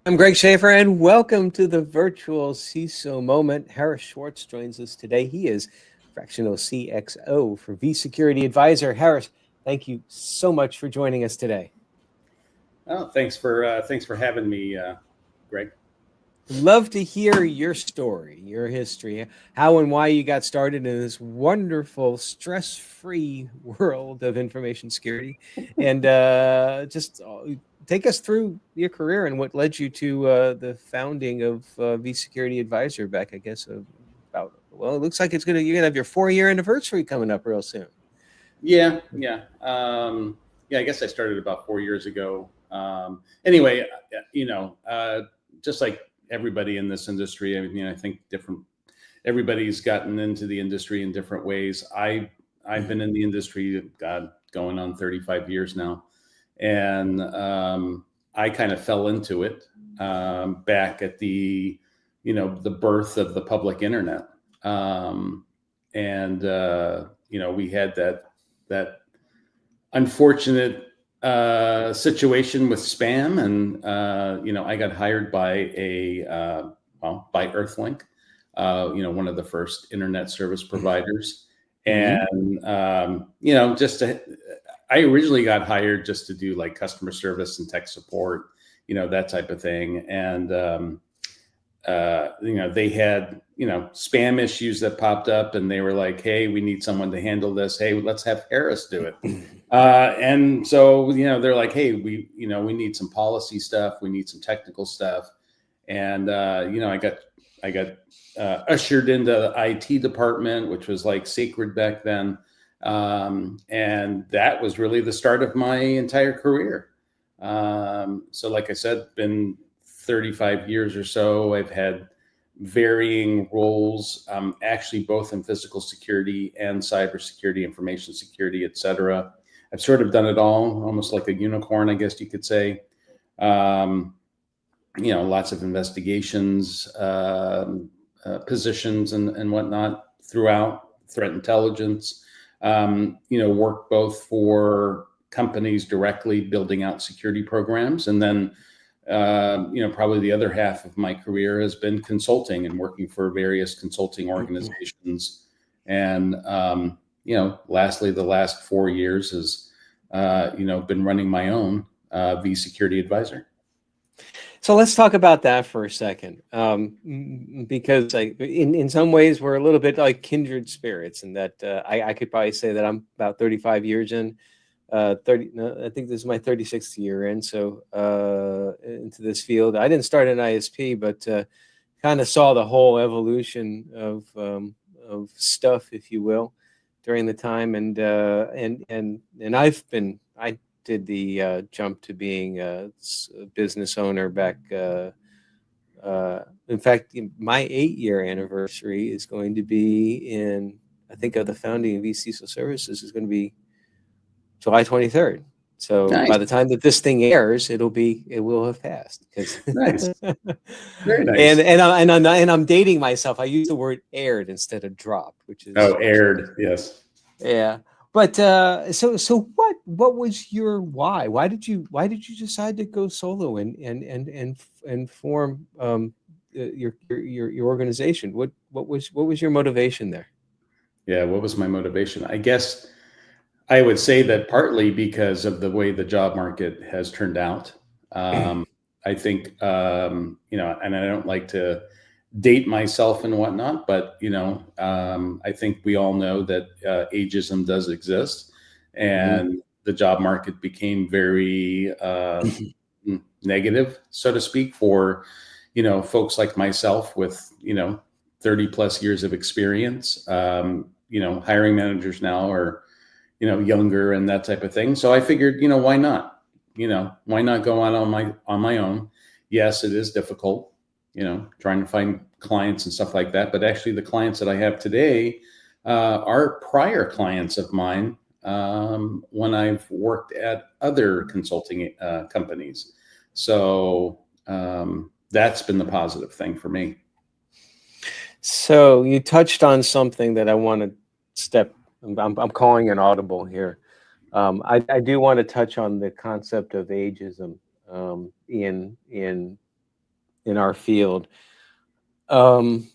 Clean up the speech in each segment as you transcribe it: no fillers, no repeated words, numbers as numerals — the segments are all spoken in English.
I'm Greg Schaffer, and welcome to the virtual CISO moment. Harris Schwartz joins us today. He is fractional CXO for vSecurity Advisor. Harris, thank you so much for joining us today. Oh, thanks for having me, Greg. Love to hear your story, your history, how and why you got started in this wonderful, stress-free world of information security, and just take us through your career and what led you to the founding of vSecurity Advisor back, I guess, about, well, it looks like you're gonna have your 4-year anniversary coming up real soon. Yeah. I guess I started about 4 years ago. Anyway, just like everybody in this industry, I think everybody's gotten into the industry in different ways. I've been in the industry, God, going on 35 years now. And I kind of fell into it back at the birth of the public internet. We had that unfortunate situation with spam, and I got hired by by Earthlink, one of the first internet service providers. And I originally got hired just to do like customer service and tech support, that type of thing. And they had spam issues that popped up, and they were like, hey, we need someone to handle this. Hey, let's have Harris do it. And so they're like, hey, we need some policy stuff, we need some technical stuff. And I got ushered into the IT department, which was like sacred back then. And that was really the start of my entire career. So like I said, been 35 years or so. I've had varying roles, actually both in physical security and cybersecurity, information security, et cetera. I've sort of done it all, almost like a unicorn, I guess you could say. Lots of investigations, positions and whatnot throughout, threat intelligence, work both for companies directly building out security programs. And then, probably the other half of my career has been consulting and working for various consulting organizations. And, lastly, the last 4 years has, been running my own vSecurity Advisor. So let's talk about that for a second, because in some ways we're a little bit like kindred spirits, in that I could probably say that I'm about 35 years in. I think this is my 36th year in, so into this field. I didn't start in ISP, but kind of saw the whole evolution of stuff, if you will, during the time. And I did the jump to being a business owner back. In fact, my 8-year anniversary is going to be in, I think, of the founding of vCISO Services is going to be July 23rd. So nice. By the time that this thing airs, it will have passed. Nice. Very nice. And I'm dating myself. I use the word aired instead of dropped, which is aired. Yes. Yeah. But so what was your why? Why did you decide to go solo and form your organization? What was your motivation there? Yeah, what was my motivation? I guess I would say that partly because of the way the job market has turned out. I think and I don't like to date myself and whatnot, but I think we all know that ageism does exist, and the job market became very negative, so to speak, for folks like myself with 30 plus years of experience. Hiring managers now are younger and that type of thing. So I figured, why not? Why not go out on my own? Yes, it is difficult, trying to find clients and stuff like that. But actually the clients that I have today are prior clients of mine when I've worked at other consulting companies. So that's been the positive thing for me. So you touched on something that I want to I'm calling an audible here. I do want to touch on the concept of ageism in in our field, um,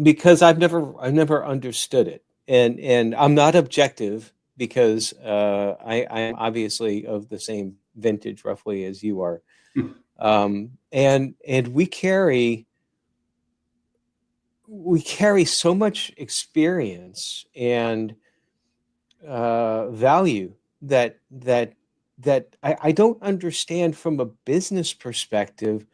because I've never understood it, and I'm not objective because I'm obviously of the same vintage roughly as you are, and we carry so much experience and value that I don't understand from a business perspective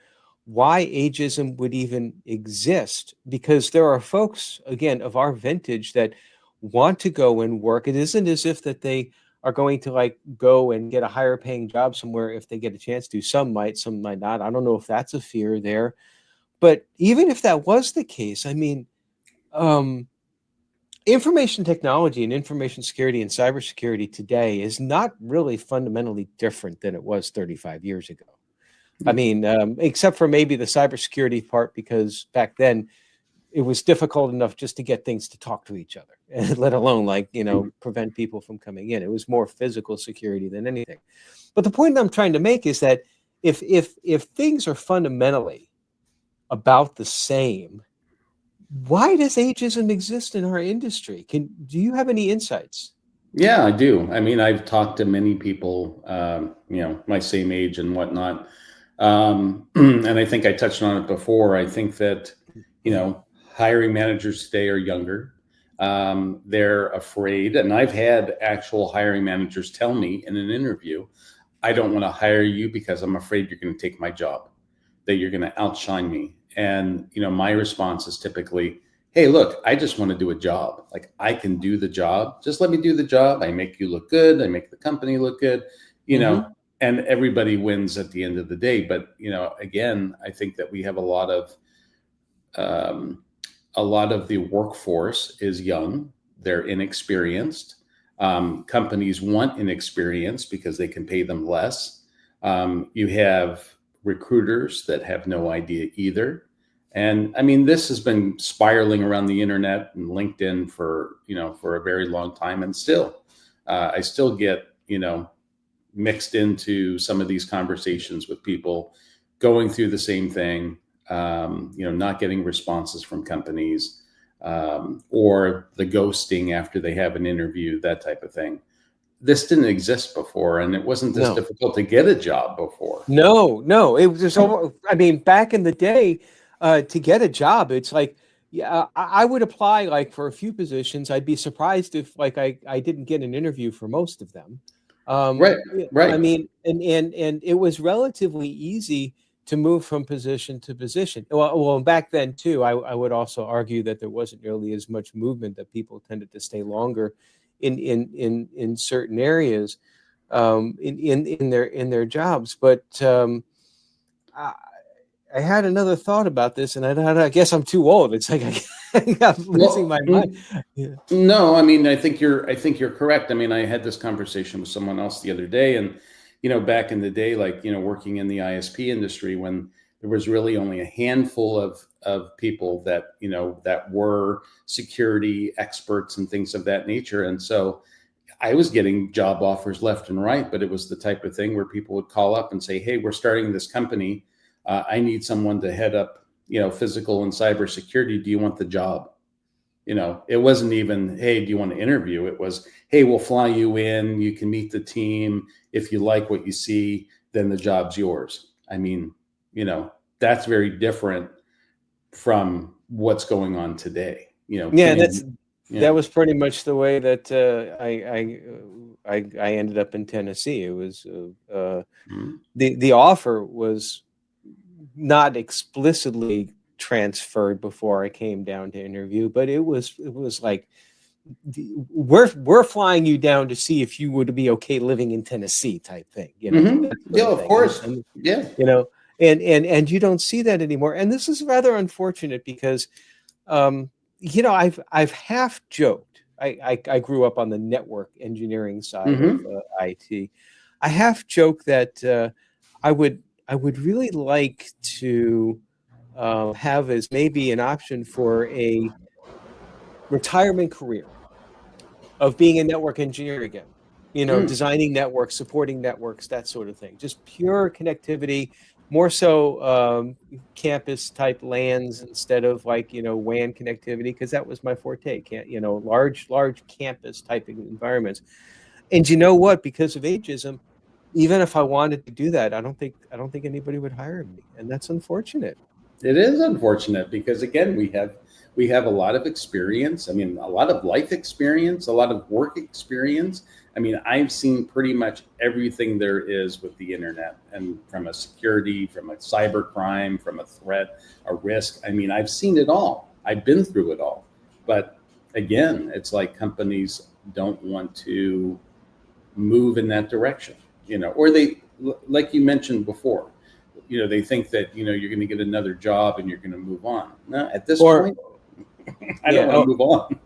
why ageism would even exist, because there are folks again of our vintage that want to go and work. It isn't as if that they are going to like go and get a higher paying job somewhere if they get a chance to. Some might not. I don't know if that's a fear there, but even if that was the case, I mean, um, information technology and information security and cybersecurity today is not really fundamentally different than it was 35 years ago. I mean, except for maybe the cybersecurity part, because back then it was difficult enough just to get things to talk to each other, let alone like, prevent people from coming in. It was more physical security than anything. But the point I'm trying to make is that if things are fundamentally about the same, why does ageism exist in our industry? Do you have any insights? Yeah, I do. I mean, I've talked to many people, my same age and whatnot. And I think I touched on it before. I think that, hiring managers today are younger. They're afraid. And I've had actual hiring managers tell me in an interview, I don't want to hire you because I'm afraid you're going to take my job, that you're going to outshine me. And, my response is typically, hey, look, I just want to do a job. Like, I can do the job. Just let me do the job. I make you look good. I make the company look good, and everybody wins at the end of the day. But, again, I think that we have a lot of the workforce is young. They're inexperienced. Companies want inexperienced because they can pay them less. You have recruiters that have no idea either. And I mean, this has been spiraling around the internet and LinkedIn for a very long time. And still, I still get, mixed into some of these conversations with people going through the same thing, not getting responses from companies, or the ghosting after they have an interview, that type of thing. This didn't exist before, and it wasn't this difficult to get a job before. No, it was just, I mean, back in the day, to get a job, it's like, I would apply like for a few positions. I'd be surprised if like I didn't get an interview for most of them. Right. I mean, and it was relatively easy to move from position to position. Well, back then too, I would also argue that there wasn't nearly as much movement, that people tended to stay longer in certain areas, in their jobs. But I had another thought about this, and I guess I'm too old. It's like I'm losing my mind. Yeah. No, I mean, I think you're correct. I mean, I had this conversation with someone else the other day, and back in the day, like working in the ISP industry, when there was really only a handful of people that that were security experts and things of that nature, and so I was getting job offers left and right, but it was the type of thing where people would call up and say, "Hey, we're starting this company. I need someone to head up, physical and cybersecurity. Do you want the job?" It wasn't even, "Hey, do you want to interview?" It was, "Hey, we'll fly you in. You can meet the team. If you like what you see, then the job's yours." I mean, that's very different from what's going on today. That was pretty much the way that I ended up in Tennessee. It was the offer was not explicitly transferred before I came down to interview, but it was like, we're flying you down to see if you would be okay living in Tennessee type thing. Yeah, of course. Yeah. And you don't see that anymore. And this is rather unfortunate because I've half joked. I grew up on the network engineering side of IT. I half joke that I would really like to have as maybe an option for a retirement career of being a network engineer again. Designing networks, supporting networks, that sort of thing. Just pure connectivity, more so campus type LANs instead of like, WAN connectivity, because that was my forte. Large campus type of environments. And you know what? Because of ageism, even if I wanted to do that, I don't think anybody would hire me, and that's unfortunate. It is unfortunate because again, we have a lot of experience. I mean, a lot of life experience, a lot of work experience. I mean, I've seen pretty much everything there is with the internet, and from a security, from a cyber crime, from a threat, a risk. I mean, I've seen it all. I've been through it all. But again, it's like companies don't want to move in that direction, or they, like you mentioned before, they think that, you're going to get another job and you're going to move on. No, at this point, I don't want to move on.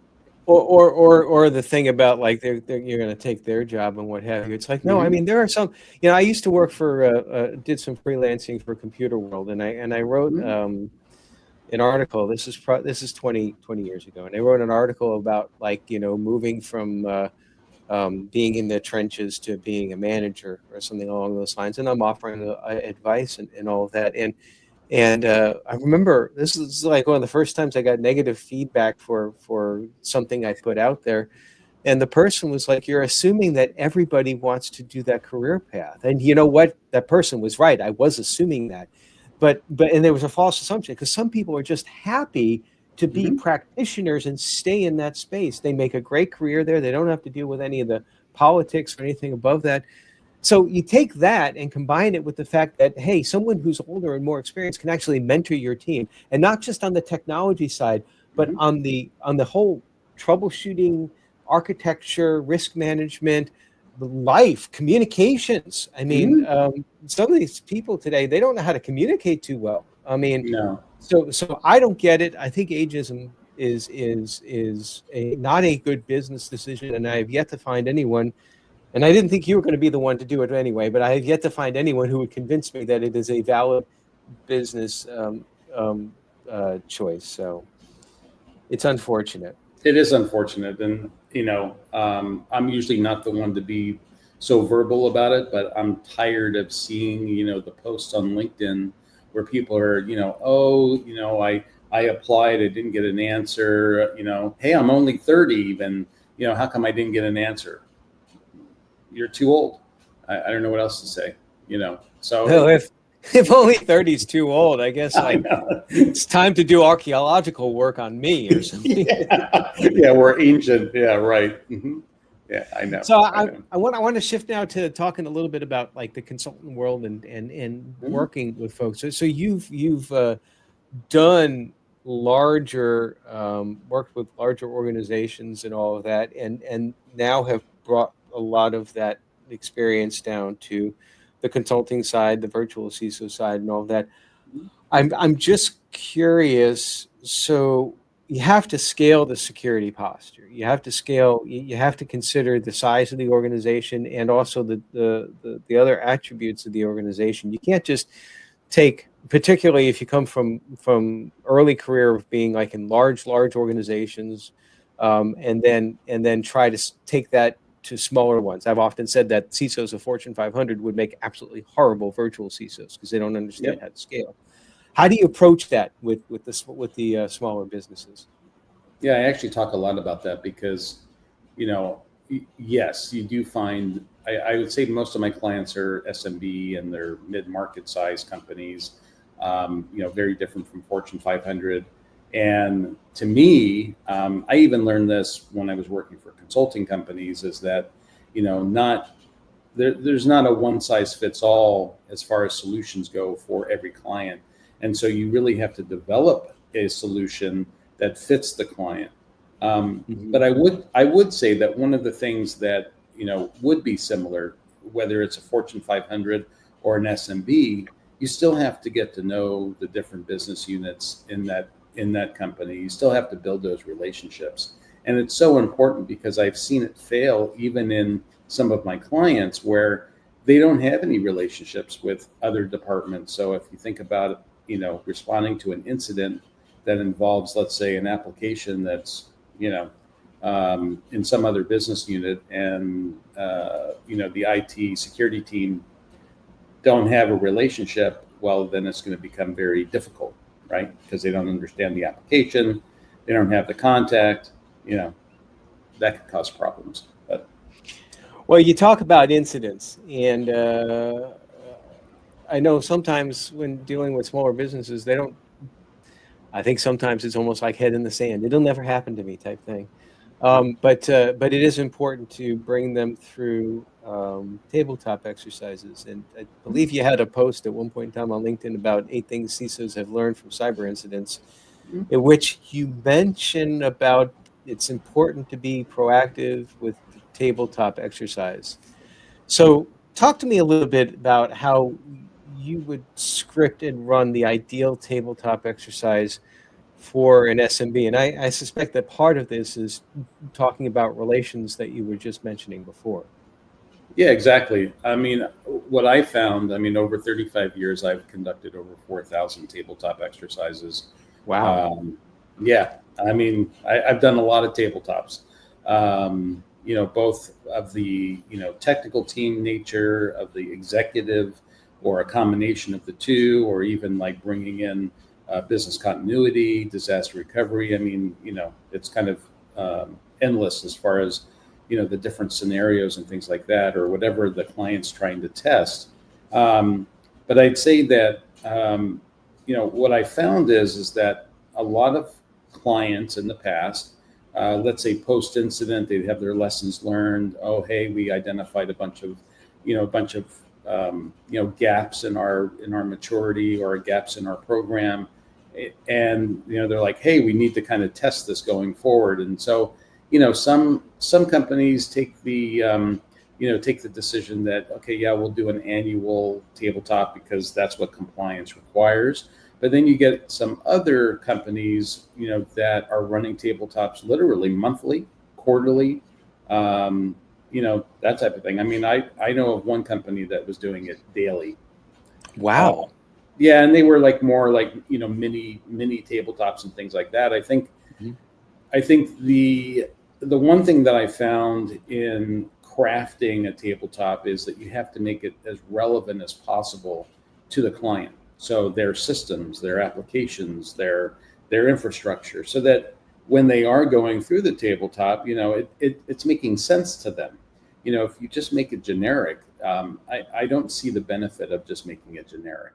Or the thing about like you're going to take their job and what have you. It's like, no, I mean, there are some, I used to work for, did some freelancing for Computer World, and I wrote an article. This is 20 years ago. And I wrote an article about like, moving from being in the trenches to being a manager or something along those lines. And I'm offering advice and all of that. And I remember this is like one of the first times I got negative feedback for something I put out there. And the person was like, "You're assuming that everybody wants to do that career path." And you know what? That person was right. I was assuming that. But and there was a false assumption, because some people are just happy to be practitioners and stay in that space. They make a great career there. They don't have to deal with any of the politics or anything above that. So you take that and combine it with the fact that, hey, someone who's older and more experienced can actually mentor your team, and not just on the technology side, but on the whole troubleshooting, architecture, risk management, life, communications. I mean, some of these people today, they don't know how to communicate too well. I mean, no. So I don't get it. I think ageism is not a good business decision, and I have yet to find anyone. And I didn't think you were going to be the one to do it anyway, but I have yet to find anyone who would convince me that it is a valid business choice. So it's unfortunate. It is unfortunate. And, I'm usually not the one to be so verbal about it, but I'm tired of seeing, the posts on LinkedIn where people are, I applied, I didn't get an answer, hey, I'm only 30 even, how come I didn't get an answer? You're too old. I don't know what else to say, So well, if only 30 is too old, I guess it's time to do archaeological work on me or something. Yeah, we're ancient. Yeah, right. Yeah, I know. So I want to shift now to talking a little bit about like the consultant world and working with folks. So you've done larger worked with larger organizations and all of that, and now have brought a lot of that experience down to the consulting side, the virtual CISO side, and all of that. I'm just curious. So you have to scale the security posture. You have to scale. You have to consider the size of the organization and also the other attributes of the organization. You can't just take, particularly if you come from early career of being like in large organizations, and then try to take that to smaller ones. I've often said that CISOs of Fortune 500 would make absolutely horrible virtual CISOs because they don't understand how to scale. How do you approach that with the smaller businesses? Yeah, I actually talk a lot about that because, yes, you do find, I would say most of my clients are SMB and they're mid-market size companies, very different from Fortune 500. And to me, I even learned this when I was working for consulting companies, is that, there's not a one size fits all as far as solutions go for every client. And so you really have to develop a solution that fits the client. But I would say that one of the things that, would be similar, whether it's a Fortune 500 or an SMB, you still have to get to know the different business units in that company. You still have to build those relationships. And it's so important because I've seen it fail even in some of my clients where they don't have any relationships with other departments. So if you think about, responding to an incident that involves, let's say, an application that's, in some other business unit, and, the IT security team don't have a relationship, well, then it's going to become very difficult, right? Because they don't understand the application, they don't have the contact, that could cause problems. But Well, you talk about incidents, and I know sometimes when dealing with smaller businesses, they don't. I think sometimes it's almost like head in the sand. It'll never happen to me type thing. But it is important to bring them through tabletop exercises. And I believe you had a post at one point in time on LinkedIn about 8 things CISOs have learned from cyber incidents, in which you mention about it's important to be proactive with the tabletop exercise. So talk to me a little bit about how you would script and run the ideal tabletop exercise for an SMB. And I suspect that part of this is talking about relations that you were just mentioning before. yeah, exactly. I mean, what I found, over 35 years, I've conducted over 4,000 tabletop exercises. Wow. Yeah, I've done a lot of tabletops. Both of the technical team nature, of the executive, or a combination of the two, or even like bringing in business continuity, disaster recovery. It's kind of endless as far as the different scenarios and things like that, or whatever the client's trying to test. But I'd say that what I found is that a lot of clients in the past, let's say post incident, they'd have their lessons learned. Oh, hey, we identified a bunch of gaps in our maturity, or gaps in our program, and they're like, hey, we need to kind of test this going forward. And so some companies take the decision that, okay, yeah, we'll do an annual tabletop because that's what compliance requires. But then you get some other companies that are running tabletops literally monthly, quarterly, that type of thing. I know of one company that was doing it daily. Wow. Yeah, and they were like more like mini tabletops and things like that. I think the one thing that I found in crafting a tabletop is that you have to make it as relevant as possible to the client. So their systems, their applications, their infrastructure, so that when they are going through the tabletop, it's making sense to them. If you just make it generic, I don't see the benefit of just making it generic.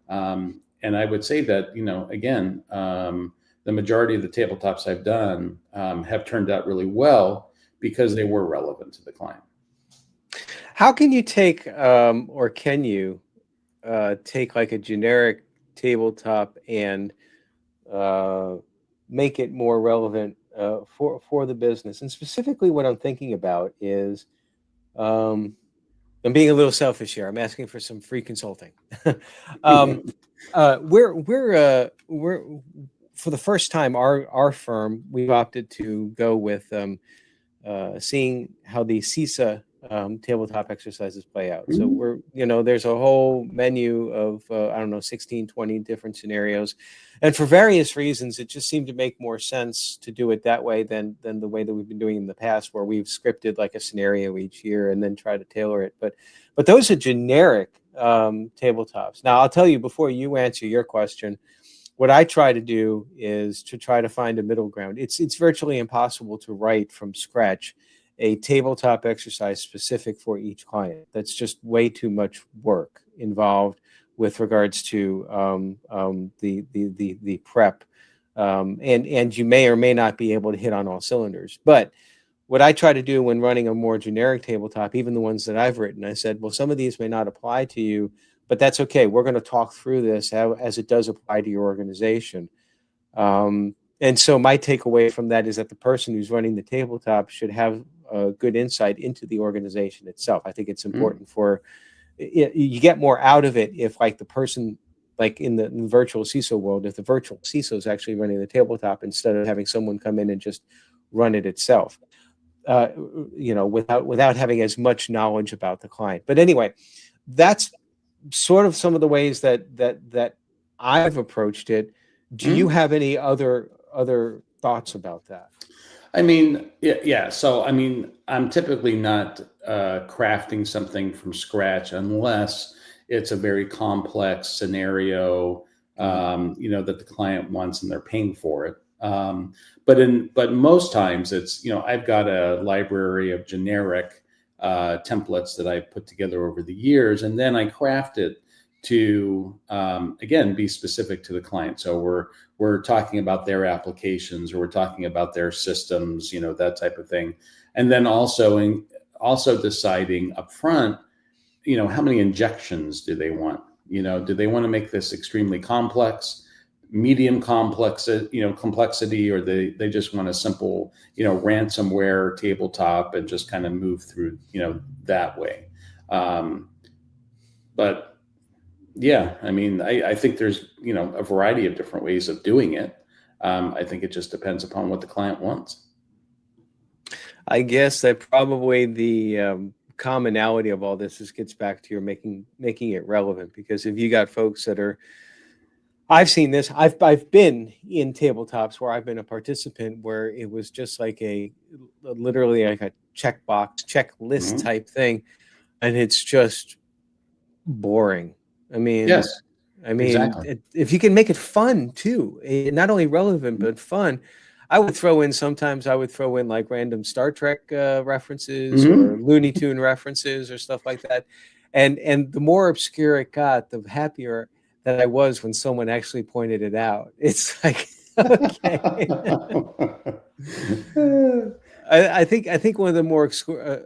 And I would say that, again, the majority of the tabletops I've done have turned out really well because they were relevant to the client. How can you take, or can you take like a generic tabletop and make it more relevant for the business? And specifically what I'm thinking about is, I'm being a little selfish here. I'm asking for some free consulting. We're for the first time, our firm, we've opted to go with seeing how the CISA tabletop exercises play out. So we're, there's a whole menu of, 16, 20 different scenarios. And for various reasons, it just seemed to make more sense to do it that way than the way that we've been doing in the past, where we've scripted like a scenario each year and then try to tailor it. But those are generic tabletops. Now, I'll tell you, before you answer your question, what I try to do is to try to find a middle ground. It's virtually impossible to write from scratch a tabletop exercise specific for each client. That's just way too much work involved with regards to the prep, and you may or may not be able to hit on all cylinders. But what I try to do when running a more generic tabletop, even the ones that I've written, I said, well, some of these may not apply to you, but that's okay. We're going to talk through this as it does apply to your organization. And so my takeaway from that is that the person who's running the tabletop should have a good insight into the organization itself. I think it's important for you get more out of it if, like, the person, like in the virtual CISO world, if the virtual CISO is actually running the tabletop instead of having someone come in and just run it itself, without having as much knowledge about the client. But anyway, that's sort of some of the ways that I've approached it. Do you have any other thoughts about that? Yeah. So, I'm typically not crafting something from scratch unless it's a very complex scenario, that the client wants and they're paying for it. But most times it's, I've got a library of generic templates that I put together over the years, and then I craft it to, again, be specific to the client. So we're talking about their applications, or we're talking about their systems, that type of thing. And then also deciding upfront, how many injections do they want? Do they want to make this extremely complex, medium complex, complexity, or they just want a simple, ransomware tabletop and just kind of move through, that way. But yeah, I mean, I think there's, a variety of different ways of doing it. I think it just depends upon what the client wants. I guess that probably the commonality of all this gets back to your making it relevant, because if you got folks that are, I've seen this, I've been in tabletops where I've been a participant where it was just like literally like a checklist Mm-hmm. type thing, and it's just boring. I mean, Yes, exactly. If you can make it fun too, not only relevant but fun. I would throw in like random Star Trek references, Mm-hmm. or Looney Tune references or stuff like that. And the more obscure it got, the happier that I was when someone actually pointed it out. It's like, okay. I think one of the more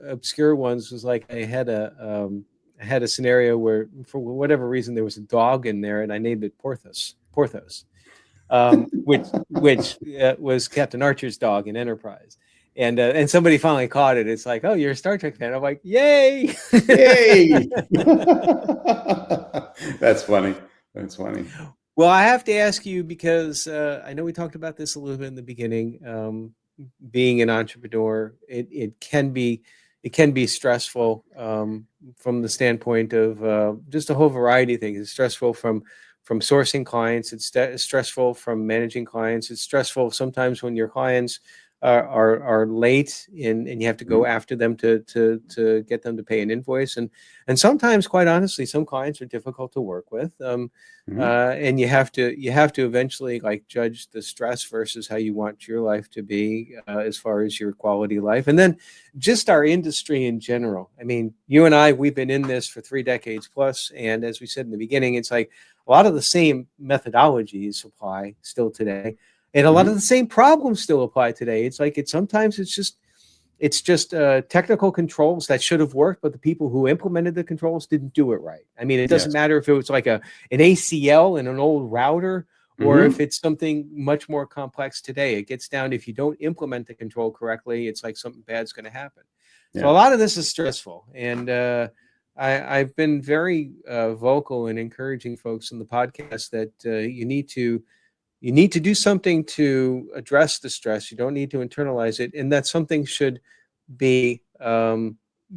obscure ones was like I had a scenario where, for whatever reason, there was a dog in there, and I named it Porthos. Which was Captain Archer's dog in Enterprise, and somebody finally caught it. It's like, oh, you're a Star Trek fan. I'm like, yay, yay! That's funny. Well, I have to ask you, because I know we talked about this a little bit in the beginning. Being an entrepreneur, it can be stressful from the standpoint of just a whole variety of things. It's stressful from sourcing clients. It's stressful from managing clients. It's stressful sometimes when your clients are late and you have to go after them to get them to pay an invoice. And sometimes, quite honestly, some clients are difficult to work with. And you have to eventually like judge the stress versus how you want your life to be, as far as your quality of life. And then just our industry in general. I mean, you and I, we've been in this for 3 decades plus. And as we said in the beginning, it's like a lot of the same methodologies apply still today. And a lot of the same problems still apply today. It's like sometimes it's just technical controls that should have worked, but the people who implemented the controls didn't do it right. I mean, it doesn't matter if it was like an ACL in an old router, or if it's something much more complex today. It gets down to, if you don't implement the control correctly, it's like something bad's going to happen. Yeah. So a lot of this is stressful. And I've been very vocal in encouraging folks in the podcast that you need to do something to address the stress. You don't need to internalize it, and that something should be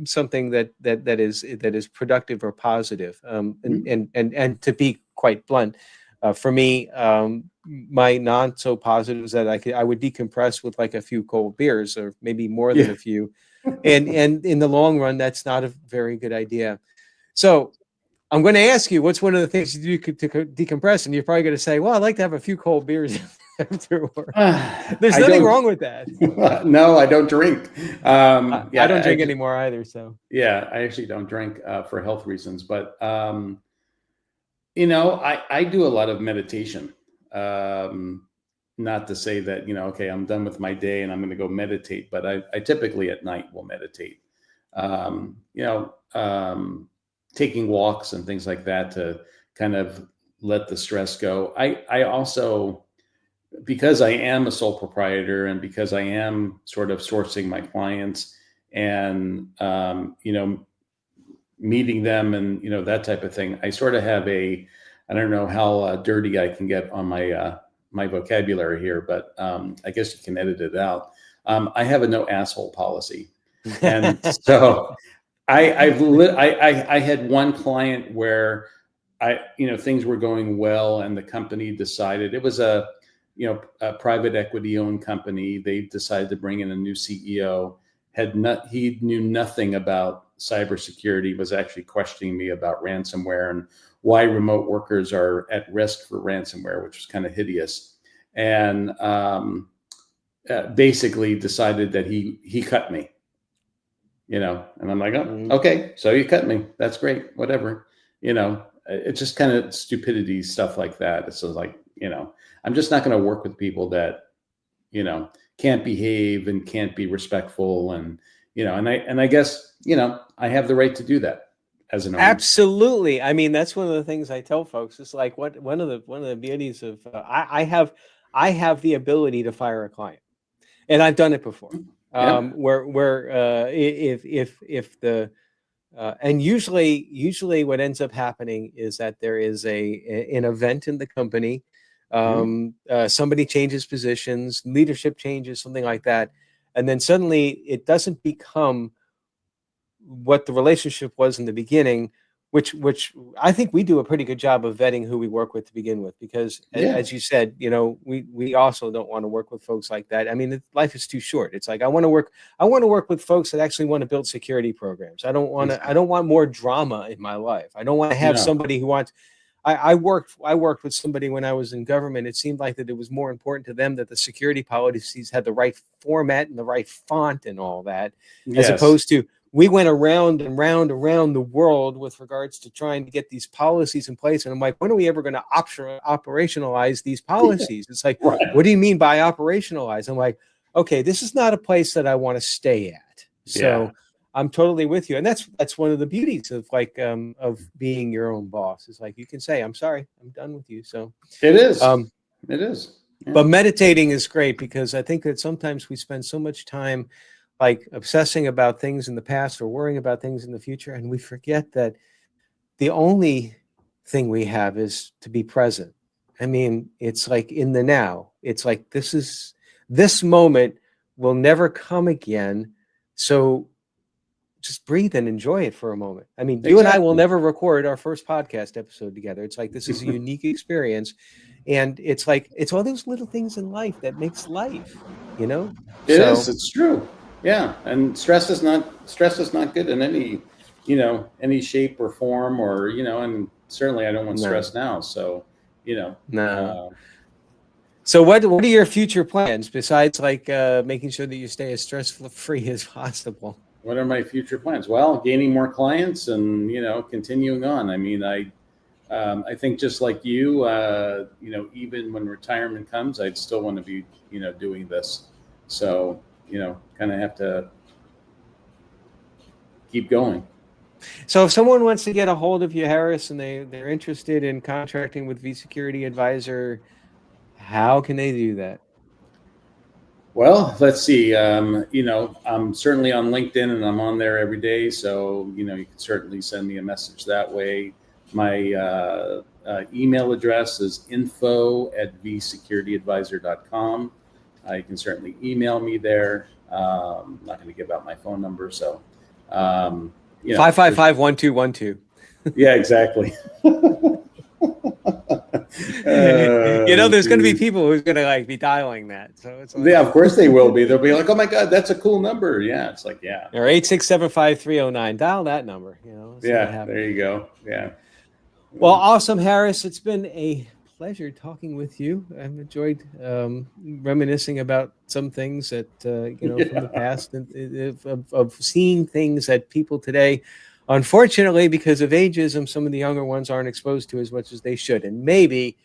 something that is productive or positive. And to be quite blunt, for me, my not so positive is that I would decompress with like a few cold beers, or maybe more than a few, and in the long run, that's not a very good idea. So I'm going to ask you, what's one of the things you do to decompress? And you're probably going to say, well, I'd like to have a few cold beers after work. There's nothing wrong with that. No, I don't drink. I don't drink anymore either. So yeah, I actually don't drink for health reasons. But, I do a lot of meditation. Not to say that, okay, I'm done with my day and I'm going to go meditate. But I typically at night will meditate. Taking walks and things like that to kind of let the stress go. I also, because I am a sole proprietor and because I am sort of sourcing my clients and, meeting them and, that type of thing, I sort of have I don't know how dirty I can get on my vocabulary here, but I guess you can edit it out. I have a no asshole policy. And so I had one client where things were going well and the company decided, it was a private equity owned company. They decided to bring in a new CEO. He knew nothing about cybersecurity was actually questioning me about ransomware and why remote workers are at risk for ransomware, which was kind of hideous. And basically decided that he cut me, and I'm like, oh, okay, so you cut me. That's great. Whatever. It's just kind of stupidity stuff like that. It's like, I'm just not going to work with people that, can't behave and can't be respectful. And, and I guess, I have the right to do that as an owner. Absolutely. I mean, that's one of the things I tell folks. It's like one of the beauties of I have the ability to fire a client, and I've done it before. Where if the and usually what ends up happening is that there is an event in the company. Somebody changes positions, leadership changes, something like that, and then suddenly it doesn't become what the relationship was in the beginning, which I think we do a pretty good job of vetting who we work with to begin with, because as you said, we also don't want to work with folks like that. I mean, life is too short. It's like I want to work with folks that actually want to build security programs. I don't want more drama in my life. I don't want to have somebody who wants. I worked with somebody when I was in government. It seemed like that it was more important to them that the security policies had the right format and the right font and all that, as opposed to we went around and round around the world with regards to trying to get these policies in place. And I'm like, when are we ever going to operationalize these policies? It's like, what do you mean by operationalize? I'm like, okay, this is not a place that I want to stay at. So I'm totally with you. And that's one of the beauties of of being your own boss. It's like, you can say, I'm sorry, I'm done with you. So it is. It is. Yeah. But meditating is great, because I think that sometimes we spend so much time obsessing about things in the past or worrying about things in the future, and we forget that the only thing we have is to be present. I mean, it's like in the now. It's like this moment will never come again. So just breathe and enjoy it for a moment. I mean, you and I will never record our first podcast episode together. It's like, this is a unique experience. And it's like, it's all those little things in life that makes life, It is. It's true. Yeah. And stress is not good in any, any shape or form, or, and certainly I don't want stress now. So, no. So what are your future plans besides making sure that you stay as stress-free as possible? What are my future plans? Well, gaining more clients and, continuing on. I mean, I think just like you, even when retirement comes, I'd still want to be, doing this. So, kind of have to keep going. So if someone wants to get a hold of you, Harris, and they're interested in contracting with vSecurity Advisor, how can they do that? Well, let's see. I'm certainly on LinkedIn, and I'm on there every day. So, you can certainly send me a message that way. My email address is info@vsecurityadvisor.com. You can certainly email me there. I'm not going to give out my phone number. So, 555-1212. Yeah, exactly. There's going to be people who's going to be dialing that. So it's yeah, of course they will be. They'll be like, "Oh my God, that's a cool number." Yeah, it's like, yeah. Or 8675309. Dial that number. Yeah, there you go. Yeah. Well, awesome, Harris. It's been a pleasure talking with you. I've enjoyed reminiscing about some things that from the past, and of seeing things that people today, unfortunately, because of ageism, some of the younger ones aren't exposed to as much as they should. And maybe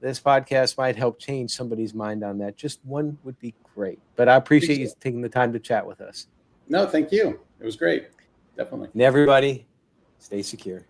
this podcast might help change somebody's mind on that. Just one would be great. But I appreciate you taking the time to chat with us. No, thank you. It was great. Definitely. And everybody, stay secure.